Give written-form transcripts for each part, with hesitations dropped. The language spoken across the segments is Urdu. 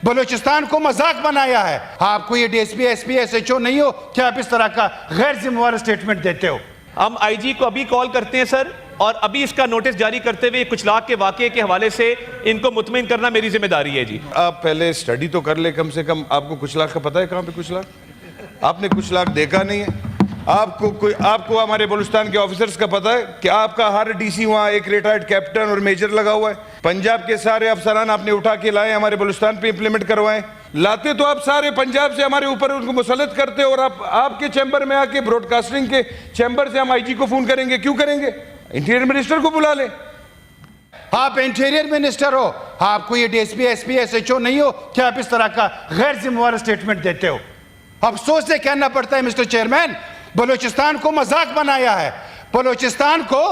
بلوچستان کو مذاق بنایا ہے. آپ کو یہ D S P S P S H O نہیں ہو کہ آپ اس طرح کا غیر ذمہ دار اسٹیٹمنٹ دیتے ہو؟ ہم آئی جی کو ابھی کال کرتے ہیں سر, اور ابھی اس کا نوٹس جاری کرتے ہوئے کچھ لاکھ کے واقعے کے حوالے سے ان کو مطمئن کرنا میری ذمہ داری ہے. جی آپ پہلے سٹڈی تو کر لے کم سے کم. آپ کو کچھ لاکھ کا پتہ ہے کہاں پہ کچھ لاکھ؟ آپ نے کچھ لاکھ دیکھا نہیں ہے. آپ کو ہمارے بلوچستان کے آفیسرز کا پتہ ہے کہ آپ کا ہر ڈی سی وہاں ایک ریٹائرڈ کیپٹن اور میجر لگا ہوا ہے. پنجاب کے سارے افسران آپ نے اٹھا کے لائے, ہمارے بلوچستان پہ امپلیمنٹ کروائے. لاتے تو آپ سارے پنجاب سے ہمارے اوپر ان کو مسلط کرتے, اور آپ کے چیمبر میں آ کے براڈ کاسٹنگ کے چیمبر سے ہم آئی جی کو فون کریں گے. کیوں کریں گے؟ انٹیریئر منسٹر کو بلا لیں. آپ انٹیریئر منسٹر ہو, آپ کو یہ D S P S P S H O نہیں ہو کہ آپ اس طرح کا غیر ذمہ دار اسٹیٹمنٹ دیتے ہو؟ افسوس سے کہنا پڑتا ہے مسٹر چیئرمین, بلوچستان کو مذاق بنایا ہے. بلوچستان کو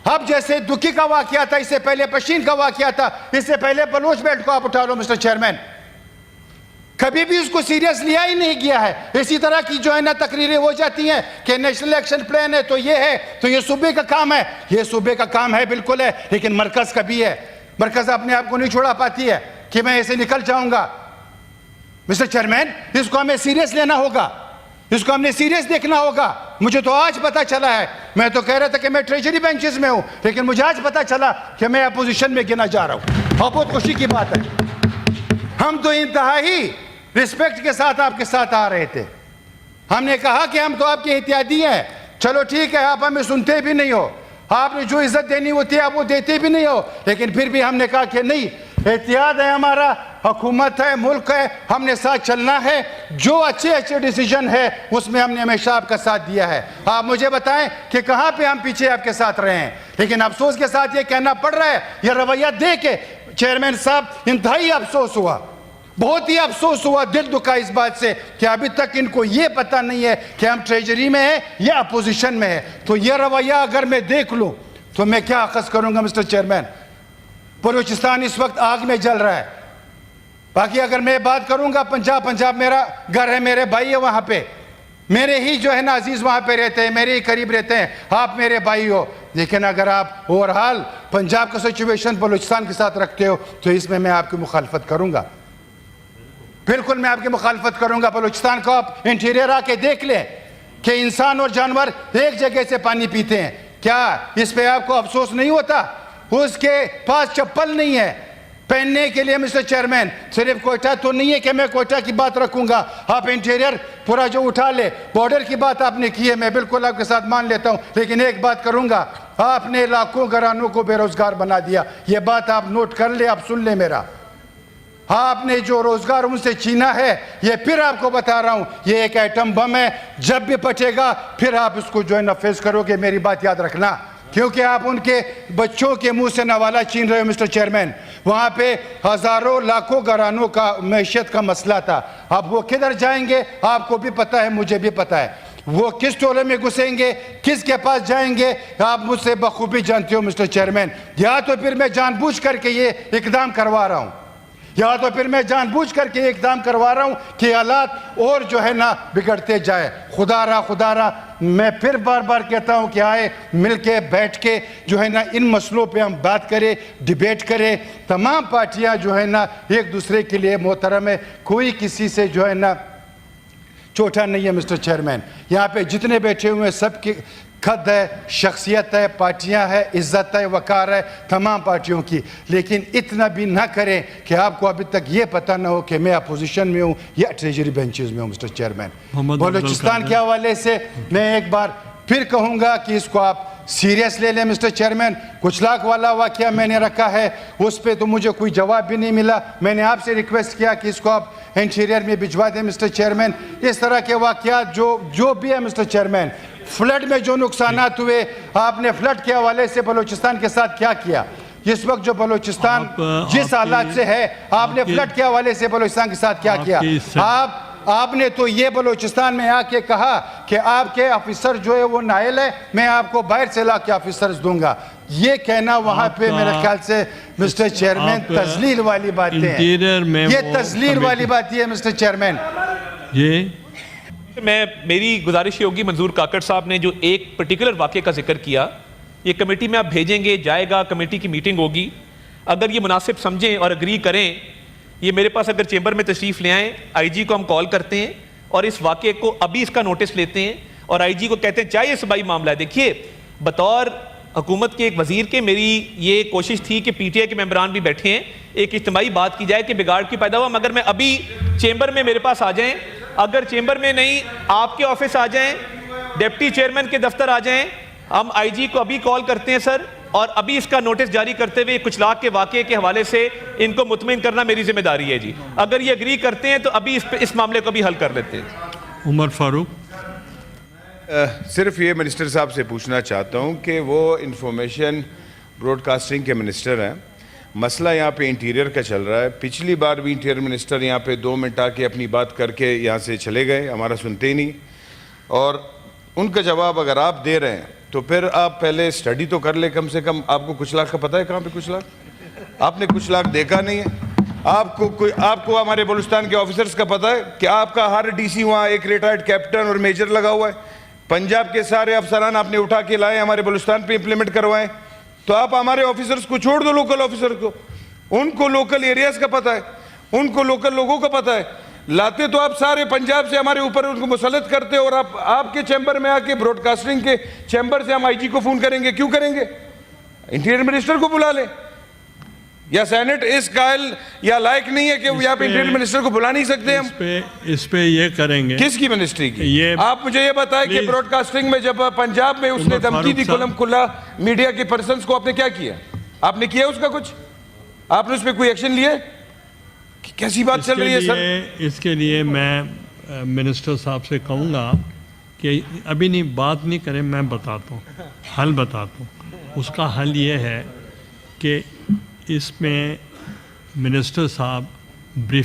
اب جیسے دکھی کا واقعہ تھا, اس سے پہلے پشین کا واقعہ تھا, اس سے پہلے بلوچ بیلٹ کو آپ اٹھا لو مسٹر چیئرمین, کبھی بھی اس کو سیریس لیا ہی نہیں گیا ہے. اسی طرح کی جو ہے نا تقریریں ہو جاتی ہیں کہ نیشنل ایکشن پلان ہے تو یہ ہے, تو یہ صوبے کا کام ہے. یہ صوبے کا کام ہے بالکل ہے, لیکن مرکز کا بھی ہے. مرکز اپنے آپ کو نہیں چھوڑا پاتی ہے کہ میں ایسے نکل جاؤں گا. مسٹر چیئرمین, اس کو ہمیں سیریس لینا ہوگا, اس کو ہم نے سیریس دیکھنا ہوگا. مجھے تو آج پتا چلا ہے, میں تو کہہ رہا تھا کہ میں ٹریجری بینچز میں ہوں, لیکن مجھے آج پتا چلا کہ میں اپوزیشن میں گنا جا رہا ہوں, اور بہت خوشی کی بات ہے. ہم تو انتہائی رسپیکٹ کے ساتھ آپ کے ساتھ آ رہے تھے. ہم نے کہا کہ ہم تو آپ کے احتیاطی ہیں. چلو ٹھیک ہے, آپ ہمیں سنتے بھی نہیں ہو, آپ نے جو عزت دینی ہوتی ہے آپ وہ دیتے بھی نہیں ہو, لیکن پھر بھی ہم نے کہا کہ نہیں, احتیاط ہے ہمارا, حکومت ہے, ملک ہے, ہم نے ساتھ چلنا ہے. جو اچھے ڈیسیجن ہے اس میں ہم نے ہمیشہ آپ کا ساتھ دیا ہے. آپ مجھے بتائیں کہ کہاں پہ ہم پیچھے آپ کے ساتھ رہے ہیں. لیکن افسوس کے ساتھ یہ کہنا پڑ رہا ہے, یہ رویہ دیکھ کے چیئرمین صاحب انتہائی افسوس ہوا, بہت ہی افسوس ہوا, دل دکھا اس بات سے کہ ابھی تک ان کو یہ پتہ نہیں ہے کہ ہم ٹریجری میں ہیں یا اپوزیشن میں ہیں. تو یہ رویہ اگر میں دیکھ لوں تو میں کیا اخذ کروں گا مسٹر چیئرمین. بلوچستان اس وقت آگ میں جل رہا ہے. باقی اگر میں بات کروں گا پنجاب میرا گھر ہے, میرے بھائی ہے وہاں پہ, میرے ہی جو ہے نا عزیز وہاں پہ رہتے ہیں, میرے ہی قریب رہتے ہیں, آپ میرے بھائی ہو. لیکن اگر آپ اوورحال پنجاب کا سچویشن بلوچستان کے ساتھ رکھتے ہو تو اس میں آپ کی مخالفت کروں گا. بالکل میں آپ کی مخالفت کروں گا. بلوچستان کو آپ انٹیریئر آ کے دیکھ لیں کہ انسان اور جانور ایک جگہ سے پانی پیتے ہیں. کیا اس پہ آپ کو افسوس نہیں ہوتا؟ اس کے پاس چپل نہیں ہے پہننے کے لیے. مسٹر چیئرمین, صرف کوئٹہ تو نہیں ہے کہ میں کوئٹہ کی بات رکھوں گا, آپ انٹیریئر پورا جو اٹھا لے. بارڈر کی بات آپ نے کی ہے, میں بالکل آپ کے ساتھ مان لیتا ہوں, لیکن ایک بات کروں گا, آپ نے لاکھوں گھرانوں کو بے روزگار بنا دیا. یہ بات آپ نوٹ کر لیں, آپ سن لیں میرا. آپ نے جو روزگار ان سے چھینا ہے, یہ پھر آپ کو بتا رہا ہوں, یہ ایک ایٹم بم ہے, جب بھی پھٹے گا پھر آپ اس کو جو ہے نا فیس کرو گے. میری بات یاد رکھنا, کیونکہ آپ ان کے بچوں کے منہ سے نوالا چھین رہے ہو مسٹر چیئرمین. وہاں پہ ہزاروں لاکھوں گھرانوں کا معیشت کا مسئلہ تھا. اب وہ کدھر جائیں گے آپ کو بھی پتہ ہے, مجھے بھی پتہ ہے. وہ کس ٹولے میں گھسیں گے, کس کے پاس جائیں گے, آپ مجھ سے بخوبی جانتے ہو مسٹر چیئرمین. یا تو پھر میں جان بوجھ کر کے یہ اقدام کروا رہا ہوں, یا تو پھر میں جان بوجھ کر کے اقدام کروا رہا ہوں کہ حالات اور جو ہے نا بگڑتے جائے. خدا رہا میں پھر بار بار کہتا ہوں کہ آئے مل کے بیٹھ کے جو ہے نا ان مسئلوں پہ ہم بات کریں, ڈیبیٹ کریں. تمام پارٹیاں جو ہے نا ایک دوسرے کے لیے محترم ہے, کوئی کسی سے جو ہے نا چھوٹا نہیں ہے. مسٹر چیئرمین, یہاں پہ جتنے بیٹھے ہوئے ہیں سب کی قد ہے, شخصیت ہے, پارٹیاں ہے, عزت ہے, وقار ہے تمام پارٹیوں کی. لیکن اتنا بھی نہ کریں کہ آپ کو ابھی تک یہ پتہ نہ ہو کہ میں اپوزیشن میں ہوں یا ٹریجری بینچز میں ہوں. مسٹر چیئرمین, بلوچستان کے حوالے سے میں ایک بار پھر کہوں گا کہ اس کو آپ سیریس لے لیں. مسٹر چیئرمین, کچھ لاکھ والا واقعہ میں نے رکھا ہے, اس پہ تو مجھے کوئی جواب بھی نہیں ملا. میں نے آپ سے ریکویسٹ کیا کہ اس کو آپ انٹیریئر میں بھجوا دیں. مسٹر چیئرمین, اس طرح کے واقعات جو بھی ہے مسٹر چیئرمین, فلڈ میں جو نقصانات ہوئے, آپ نے فلڈ کے حوالے سے بلوچستان کے ساتھ کیا کیا؟ اس وقت جو بلوچستان جس حالات سے ہے, آپ نے فلڈ کے حوالے سے بلوچستان کے ساتھ کیا کیا؟ آپ نے تو یہ بلوچستان میں آ کے کہا کہ آپ کے آفیسر جو ہے وہ نااہل ہے, میں آپ کو باہر سے لا کے آفیسرز دوں گا. یہ کہنا وہاں پہ میرے خیال سے مسٹر چیئرمین تذلیل والی باتیں ہیں. یہ تذلیل والی بات ہے مسٹر چیئرمین. میری گزارش یہ ہوگی, منظور کاکڑ صاحب نے جو ایک پرٹیکولر واقعے کا ذکر کیا, یہ کمیٹی میں آپ بھیجیں گے, جائے گا, کمیٹی کی میٹنگ ہوگی. اگر یہ مناسب سمجھیں اور اگری کریں یہ میرے پاس اگر چیمبر میں تشریف لے آئیں, آئی جی کو ہم کال کرتے ہیں اور اس واقعے کو ابھی اس کا نوٹس لیتے ہیں اور آئی جی کو کہتے ہیں چاہیے صوبائی معاملہ ہے. دیکھیے بطور حکومت کے ایک وزیر کے میری یہ کوشش تھی کہ پی ٹی آئی کے ممبران بھی بیٹھے ہیں, ایک اجتماعی بات کی جائے کہ بگاڑ کی پیدا ہوا, مگر میں ابھی چیمبر میں میرے پاس آ جائیں, اگر چیمبر میں نہیں آپ کے آفس آ جائیں, ڈپٹی چیئرمین کے دفتر آ جائیں, ہم آئی جی کو ابھی کال کرتے ہیں سر, اور ابھی اس کا نوٹس جاری کرتے ہوئے کچھ لاکھ کے واقعے کے حوالے سے ان کو مطمئن کرنا میری ذمہ داری ہے جی. اگر یہ اگری کرتے ہیں تو ابھی اس معاملے کو بھی حل کر لیتے ہیں. عمر فاروق. صرف یہ منسٹر صاحب سے پوچھنا چاہتا ہوں کہ وہ انفارمیشن براڈ کاسٹنگ کے منسٹر ہیں, مسئلہ یہاں پہ انٹیریئر کا چل رہا ہے. پچھلی بار بھی انٹیریئر منسٹر یہاں پہ 2 منٹ آ کے اپنی بات کر کے یہاں سے چلے گئے, ہمارا سنتے ہی نہیں, اور ان کا جواب اگر آپ دے رہے ہیں تو پھر آپ پہلے اسٹڈی تو کر لیں کم سے کم. آپ کو کچھ لاکھ کا پتہ ہے کہاں پہ کچھ لاکھ؟ آپ نے کچھ لاکھ دیکھا نہیں ہے. آپ کو ہمارے بلوچستان کے آفیسرز کا پتہ ہے کہ آپ کا ہر ڈی سی وہاں ایک ریٹائرڈ کیپٹن اور میجر لگا ہوا ہے. پنجاب کے سارے افسران آپ نے اٹھا کے لائے, ہمارے بلوچستان پہ امپلیمنٹ کروائیں. تو آپ ہمارے آفیسرز کو چھوڑ دو, لوکل آفیسر کو, ان کو لوکل ایریاز کا پتہ ہے, ان کو لوکل لوگوں کا پتہ ہے. لاتے تو آپ سارے پنجاب سے ہمارے اوپر ان کو مسلط کرتے, اور آپ کے چیمبر میں آ کے براڈ کاسٹنگ کے چیمبر سے ہم آئی جی کو فون کریں گے. کیوں کریں گے؟ انٹیریئر منسٹر کو بلا لیں, یا سینٹ اس قائل یا لائق نہیں ہے کہ یہاں پہ انٹیریئر منسٹر کو بلا نہیں سکتے ہم؟ اس پہ یہ کریں گے. کس کی منسٹری کی؟ آپ مجھے یہ بتائیں کہ براڈ کاسٹنگ میں جب پنجاب میں اس نے دھمکی دی کلم کلا میڈیا کے پرسنز کو, آپ نے کیا کیا؟ آپ نے کیا اس کا کچھ؟ آپ نے اس پہ کوئی ایکشن لیے؟ کیسی بات چل رہی ہے سر؟ اس کے لیے میں منسٹر صاحب سے کہوں گا کہ ابھی نہیں بات نہیں کریں, میں بتاتا ہوں, حل بتاتا ہوں. اس کا حل یہ ہے کہ اس میں منسٹر صاحب بریف